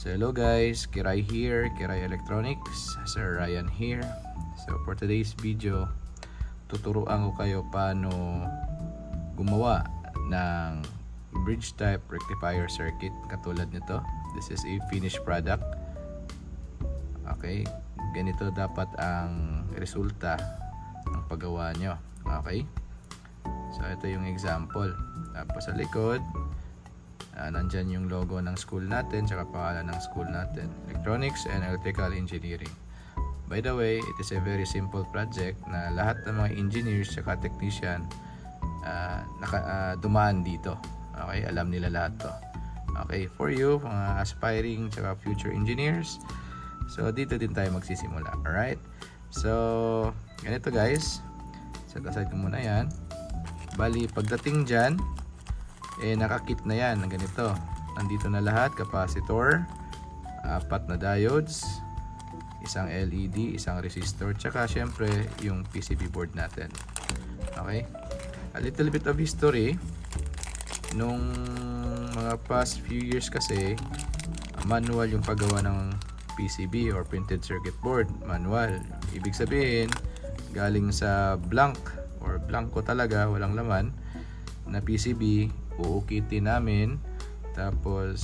So hello guys, Kiray here, Kiray Electronics, Sir Ryan here. So for today's video, tuturuan ko kayo paano gumawa ng bridge type rectifier circuit katulad nito. This is a finished product. Okay, ganito dapat ang resulta ng paggawa nyo. Okay, so ito yung example. Tapos sa likod, nandyan yung logo ng school natin tsaka pangalan ng school natin, Electronics and Electrical Engineering. By the way, it is a very simple project na lahat ng mga engineers tsaka technician dumaan dito. Okay, alam nila lahat to. Okay, for you mga aspiring tsaka future engineers, so dito din tayo magsisimula. Alright, so ganito guys, set aside ko muna yan. Bali pagdating dyan, nakakit na yan ng ganito. Nandito na lahat, capacitor, 4 na diodes, isang LED, isang resistor, tsaka syempre yung PCB board natin. Okay, a little bit of history. Nung mga past few years kasi, manual yung paggawa ng PCB or printed circuit board. Manual, ibig sabihin galing sa blank or blanco talaga, walang laman na PCB, uukitin namin, tapos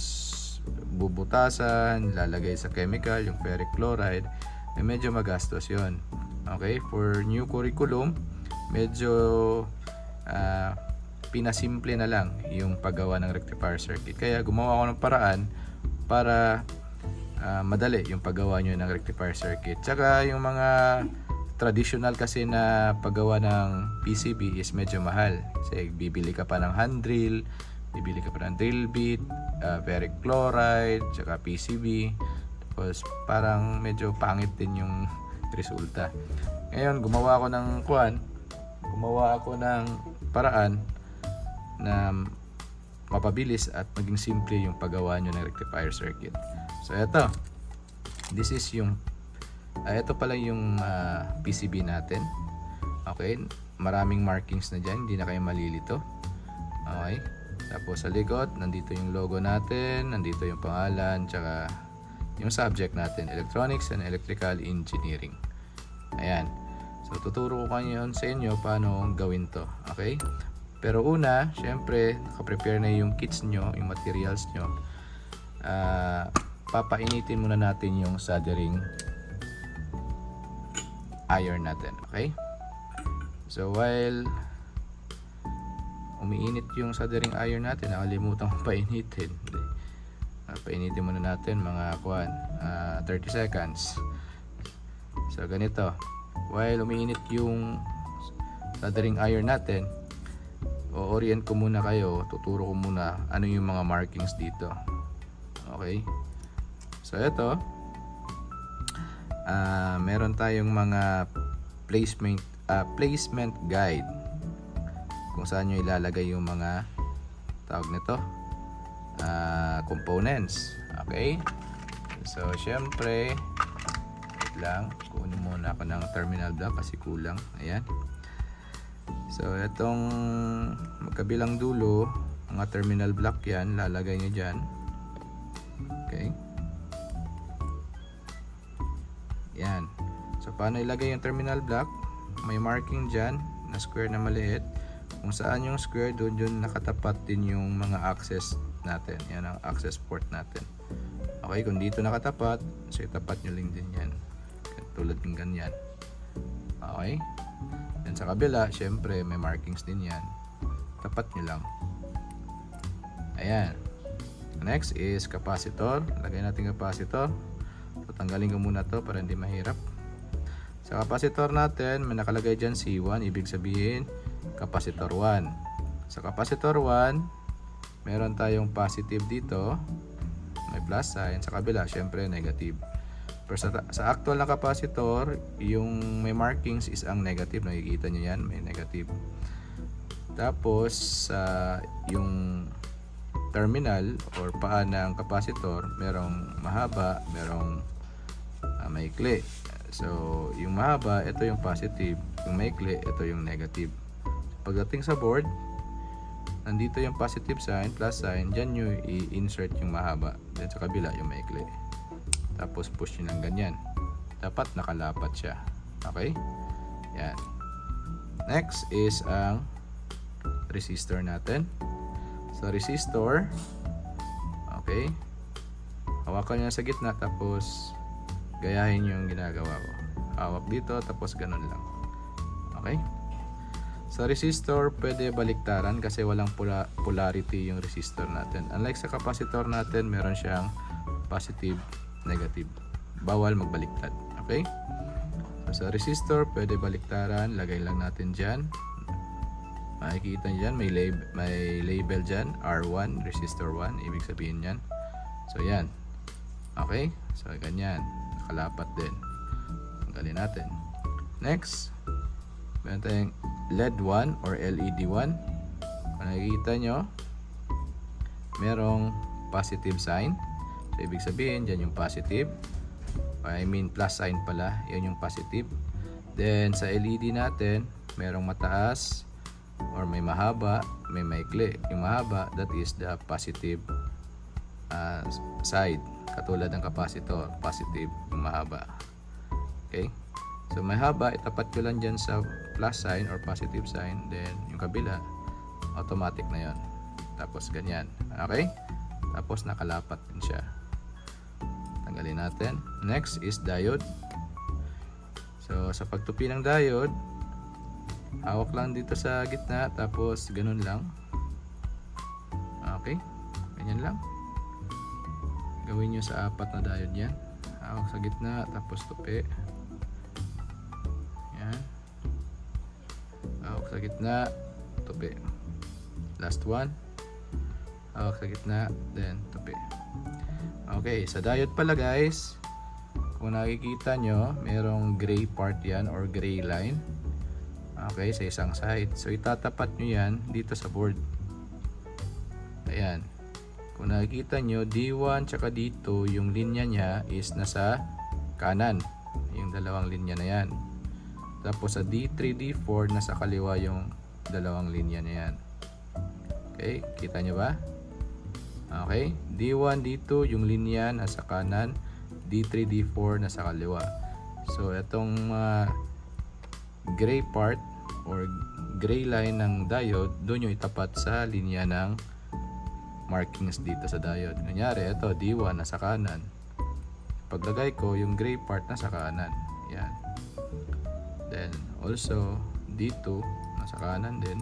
bubutasan, lalagay sa chemical, yung ferric chloride, medyo magastos yon. Okay, for new curriculum, medyo pinasimple na lang yung paggawa ng rectifier circuit. Kaya gumawa ako ng paraan para madali yung paggawa nyo ng rectifier circuit. Tsaka yung mga traditional kasi na paggawa ng PCB is medyo mahal. Kasi bibili ka pa ng hand drill, bibili ka pa ng drill bit, ferric chloride, tsaka PCB. Tapos parang medyo pangit din yung resulta. Ngayon gumawa ako ng paraan na mapabilis at maging simple yung paggawa nyo ng rectifier circuit. So eto, this is yung ito pala yung PCB natin. Okay, maraming markings na dyan, hindi na kayo malilito. Okay, tapos sa likod nandito yung logo natin, nandito yung pangalan, tsaka yung subject natin, Electronics and Electrical Engineering. Ayan, so tuturo ko kayo sa inyo paano gawin to. Okay, pero una, syempre nakaprepare na yung kits nyo, yung materials nyo. Papainitin muna natin yung soldering iron natin. Okay, so while umiinit yung soldering iron natin, nakalimutan ko painitin. Painitin muna natin mga 30 seconds. So ganito, while umiinit yung soldering iron natin, o-orient ko muna kayo, tuturo ko muna ano yung mga markings dito. Okay, so ito, meron tayong mga placement guide kung saan nyo ilalagay yung mga tawag nito, components. Okay, so syempre wait lang, kunin muna ako ng terminal block kasi kulang. Ayan, so itong magkabilang dulo, mga terminal block yan, lalagay nyo dyan. Okay, yan. So paano ilagay yung terminal block? May marking dyan na square na maliit. Kung saan yung square, doon nakatapat din yung mga access natin. Yan ang access port natin. Okay, kung dito nakatapat, so itapat nyo lang din yan, tulad ng ganyan. Okay, then sa kabila syempre may markings din yan, tapat nyo lang. Ayan, next is capacitor. Lagay natin capacitor. Tanggalin ko muna to para hindi mahirap. Sa capacitor natin, may nakalagay dyan C1, ibig sabihin capacitor 1. Sa capacitor 1, meron tayong positive dito, may plus sign. Sa kabila, syempre negative. Pero sa actual na capacitor, yung may markings is ang negative. Nakikita nyo yan, may negative. Tapos yung terminal or paa ng capacitor, merong mahaba, merong maikli. So yung mahaba, ito yung positive, yung maikli, ito yung negative. Pagdating sa board, nandito yung positive sign, plus sign, dyan nyo i-insert yung mahaba. Then sa kabila yung maikli. Tapos push nyo lang ganyan. Dapat nakalapat siya. Okay? Yan. Next is ang resistor natin. So resistor, okay, hawakan nyo sa gitna, tapos gayahin yung ginagawa ko. Hawak dito, tapos ganun lang. Okay? Sa resistor, pwede baliktaran kasi walang polarity yung resistor natin. Unlike sa capacitor natin, meron siyang positive, negative. Bawal magbaliktad. Okay? So, sa resistor, pwede baliktaran. Lagay lang natin dyan. Makikita nyo dyan, may label dyan. R1, resistor 1. Ibig sabihin yan. So, yan. Okay? So, ganyan. Nakalapat din. Tanggalin natin. Next, meron tayong LED 1 or LED 1. Kung nakikita nyo, merong positive sign. So, ibig sabihin, dyan yung positive. I mean, plus sign pala. Yan yung positive. Then, sa LED natin, merong mataas or may mahaba, may maikli. Yung mahaba, that is the positive side. Katulad ng capacitor, positive yung mahaba. Okay? So may haba, itapat ko lang dyan sa plus sign or positive sign. Then yung kabila, automatic na yon. Tapos ganyan. Okay? Tapos nakalapat din siya. Tanggalin natin. Next is diode. So sa pagtupi ng diode, hawak lang dito sa gitna. Tapos ganun lang. Okay? Ganyan lang. Gawin nyo sa 4 na diode yan. Hawak sa gitna, tapos tupi. Hawak sa gitna, tupi. Last one. Hawak sa gitna, then tupi. Okay, sa diode pala guys, kung nakikita nyo, merong gray part yan or gray line. Okay, sa isang side. So itatapat nyo yan dito sa board. Ayan. Kung nakikita nyo, D1 tsaka D2, yung linya niya is nasa kanan. Yung dalawang linya na yan. Tapos sa D3, D4, nasa kaliwa yung dalawang linya na yan. Okay, kita nyo ba? Okay, D1, D2, yung linya nasa kanan. D3, D4, nasa kaliwa. So, itong gray part or gray line ng diode, doon yung itapat sa linya ng markings dito sa diode. Kunyari, ito, D1, nasa kanan. Paglagay ko, yung gray part nasa kanan. Yan. Then also D2 nasa kanan din.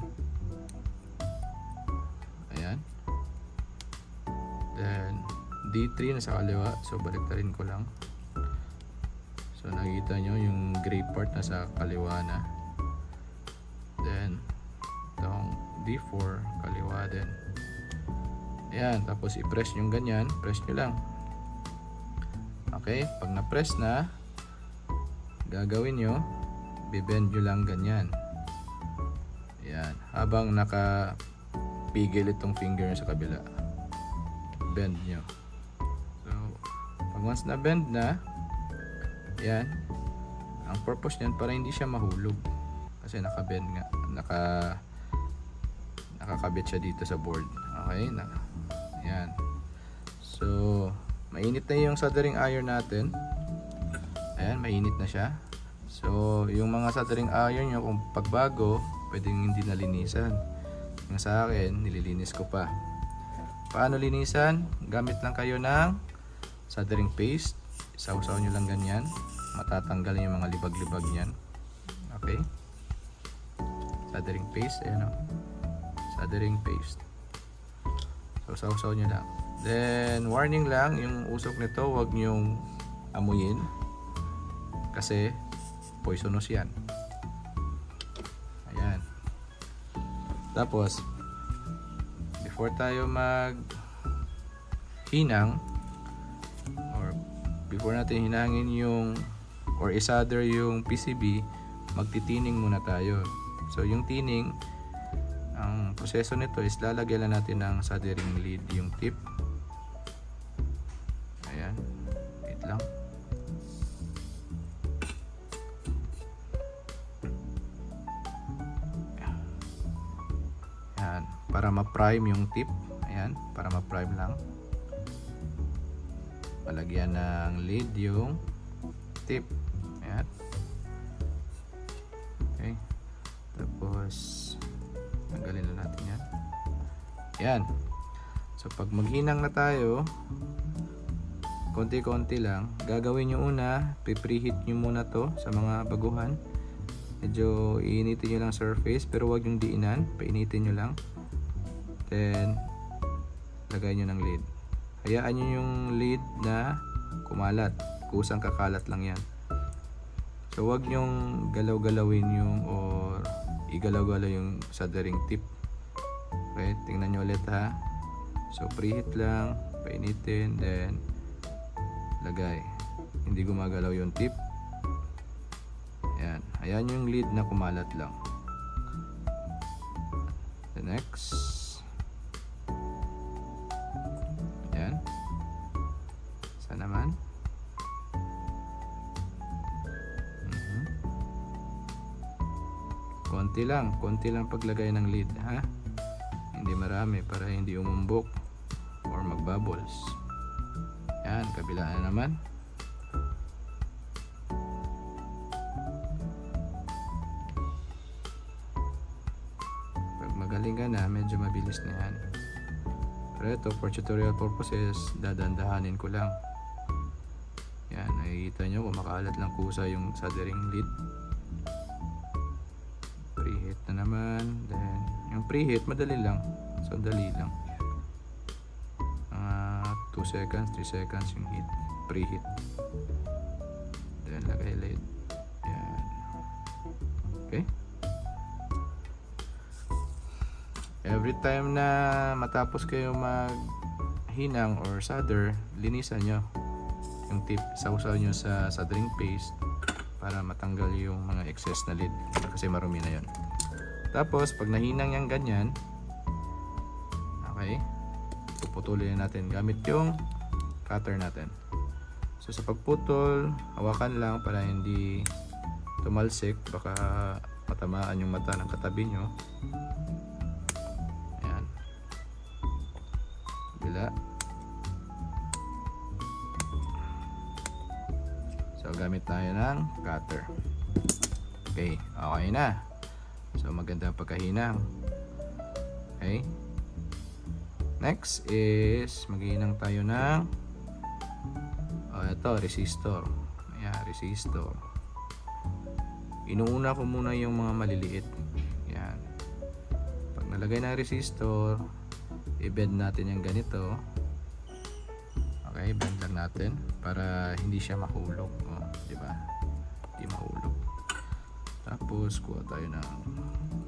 Ayan. Then D3 nasa kaliwa. So baliktarin ko lang. So nakita nyo yung gray part nasa kaliwa na. Then itong D4 kaliwa din. Ayan. Tapos i-press yung ganyan. Press nyo lang. Okay. Pag na-press na, gagawin nyo, bibend nyo lang ganyan. Ayan. Habang nakapigil itong finger sa kabila. Bend nyo. So, pag once na bend na, yan. Ang purpose nyan para hindi siya mahulog. Kasi nakabend nga. Nakakabit siya dito sa board. Okay? Ayan. So, mainit na yung soldering iron natin. Ayan, mainit na siya. So, yung mga soldering iron nyo, kung pagbago, pwedeng hindi nalinisan. Yung sa akin, nililinis ko pa. Paano linisan? Gamit lang kayo ng soldering paste. Isaw-saw nyo lang ganyan. Matatanggal yung mga libag-libag nyan. Okay? Soldering paste. Ayan o. Soldering paste. So, saw-saw nyo lang. Then, warning lang, yung usok nito, huwag nyong amuyin. Kasi, poisonous yan. Ayan. Tapos, before tayo hinang, or before natin hinangin yung or isolder yung PCB, magtitining muna tayo. So, yung tining, ang proseso nito is lalagyan lang natin ng soldering lead yung tip. Ayan. Wait lang. para ma-prime yung tip. Ayan, para ma-prime lang. Palagyan ng lead yung tip. Ayan. Okay. Tapos tanggalin na natin yan. Ayan. So pag maghinang na tayo, konti-konti lang, gagawin nyo una, preheat nyo muna to sa mga baguhan. Medyo iinitin nyo lang surface, pero wag yung diinan, painitin nyo lang. Then lagay nyo ng lid. Hayaan nyo yung lid na kumalat, kusang kakalat lang yan. So wag nyong galaw-galawin yung or igalaw-galaw yung soldering tip. Okay, tingnan nyo ulit ha. So preheat lang, painitin, then lagay. Hindi gumagalaw yung tip. Ayan, ayan yung lid na kumalat lang. The next. Ayan. Isa naman. Konti lang paglagay ng lid ha. Hindi marami para hindi umumbok or magbubbles. Yan, kabila na naman. Pag magaling ka na, medyo mabilis na yan. Pero ito, for tutorial purposes, dadandahanin ko lang. Yan, nakikita nyo, kumakalat lang kusa yung soldering lid. Preheat na naman. Then, yung preheat, madali lang. Sandali lang. 2 seconds, 3 seconds yung heat. Preheat. Then, lagay lid. Yan. Okay. Every time na matapos kayo maghinang or solder, linisan nyo yung tip. Sausaw nyo sa soldering paste para matanggal yung mga excess na lid kasi marumi na yun. Tapos pag nahinang yung ganyan, okay, puputulin natin gamit yung cutter natin. So sa pagputol, hawakan lang para hindi tumalsik, baka matamaan yung mata ng katabi nyo. Ayan, bila. So gamit tayo ng cutter. Okay, okay na. So maganda ang pagkahinang. Okay. Next is maghihinang tayo ng ito, resistor. Ayan, resistor. Inuuna ko muna yung mga maliliit. Ayan. Pag nalagay na resistor, i-bend natin yung ganito. Okay, bend lang natin para hindi siya mahulog. Oh, di ba? Hindi mahulog. Tapos kuha tayo ng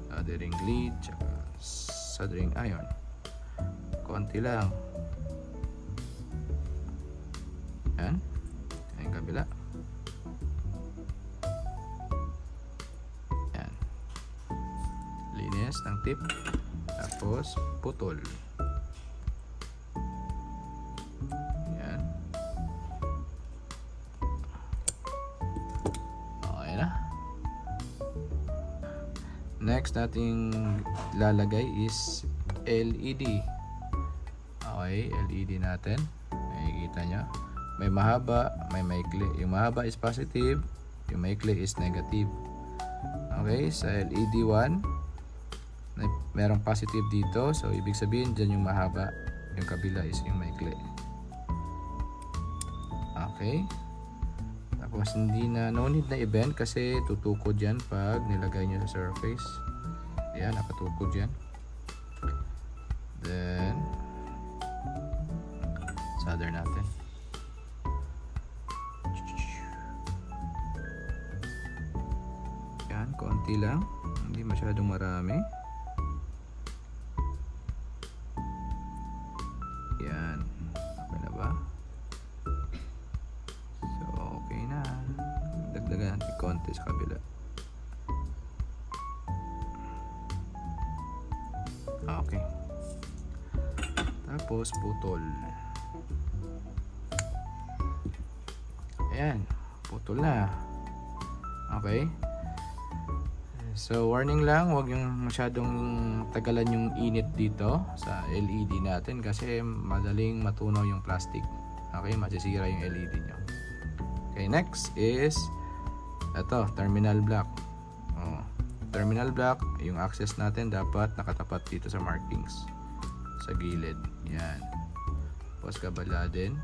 soldering lead tsaka soldering iron. Konti lang. Yan. Yung kabila. Yan. Linis ng tip. Tapos putol. Yan. Okay na. Next nating lalagay is LED. Okay, LED natin. Nakikita nyo. May mahaba, may maikli. Yung mahaba is positive, yung maikli is negative. Okay, sa LED 1, merong positive dito. So, ibig sabihin, dyan yung mahaba. Yung kabila is yung maikli. Okay. Tapos, no need na i-bend kasi tutukod yan pag nilagay nyo sa surface. Ayan, nakatukod yan. Then, solder natin. Yan, konti lang. Hindi masyadong marami. Yan. Okay na ba? So, okay na. Dagdagan natin konti sa kabila. Okay. Tapos, putol. Ayan, putol na. Okay. so warning lang, huwag yung masyadong tagalan yung init dito sa LED natin kasi madaling matunaw yung plastic. Okay, masisira yung LED nyo. Okay, next is ito, terminal block. Terminal block, yung access natin dapat nakatapat dito sa markings sa gilid. Yan. Tapos kabala din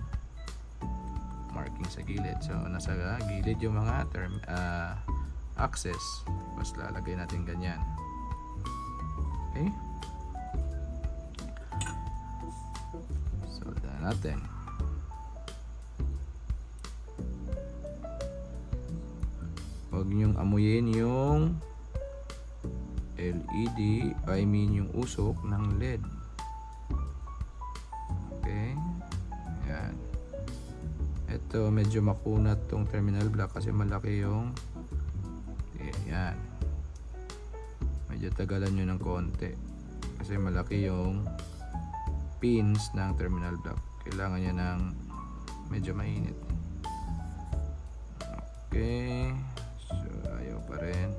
marking sa gilid. So nasa gilid yung mga access. Tapos lalagay natin ganyan. Okay? So daan natin. Huwag niyong amuyin yung LED, yung usok ng LED. Okay? Yan. Ito, medyo makunat tong terminal block kasi malaki yung yan. Medyo tagalan nyo ng konti kasi malaki yung pins ng terminal block. Kailangan niya ng medyo mainit. Okay. So, ayaw pa rin.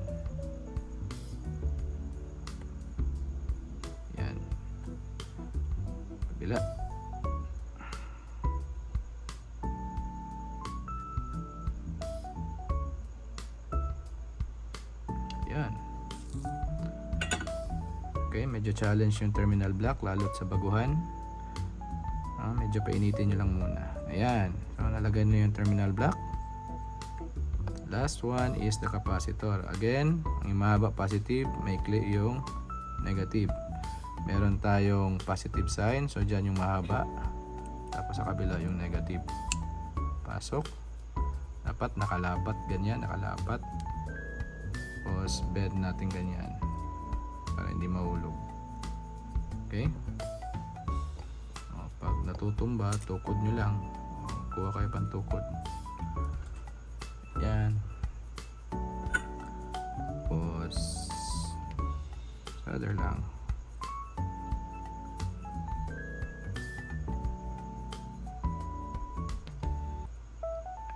Yan. Kabila. Yan. Okay, medyo challenge yung terminal block lalo't sa baguhan. Medyo painitin nyo lang muna. Ayan. So, nalagay na yung terminal block. Last one is the capacitor. Again, ang mahaba positive, maikli yung negative. Meron tayong positive sign, so dyan yung mahaba. Tapos sa kabila yung negative. Pasok. Dapat nakalapat, ganyan, nakalapat. Tapos bed natin ganyan para hindi mahulog. Okay? Pag natutumba, tukod nyo lang. Kuha kayo pang tukod. Yan. Tapos solder lang.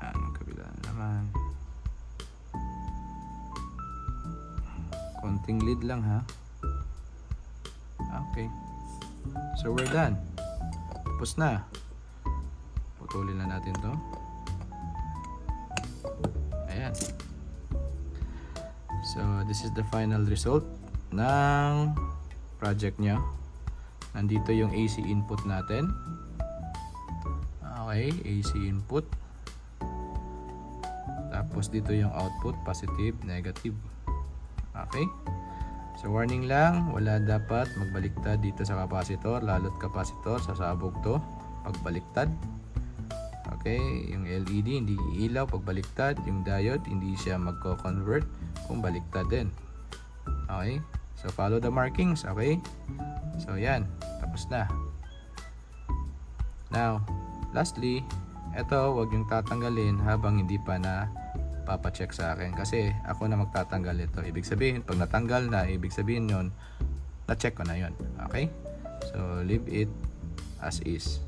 Yan, ang kabila naman. Konting lead lang ha. Okay. So we're done. Tapos na. Putulin na natin to. Ayan. So this is the final result ng project nyo. Nandito yung AC input natin. Okay, AC input. Tapos dito yung output, positive, negative. Okay. So warning lang, wala dapat magbaliktad dito sa capacitor, lalo't capacitor sasabog to pagbaliktad. Okay, yung LED hindi iilaw pag baliktad, yung diode hindi siya magko-convert kung baliktad din. Okay? So follow the markings, okay? So yan, tapos na. Now, lastly, ito wag yung tatanggalin habang hindi pa na papacheck sa akin kasi ako na magtatanggal ito. Ibig sabihin, pag natanggal na, ibig sabihin yon na-check ko na yon. Okay? So leave it as is.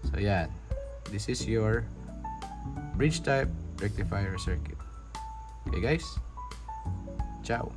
So yan. This is your bridge type rectifier circuit. Okay guys? Ciao.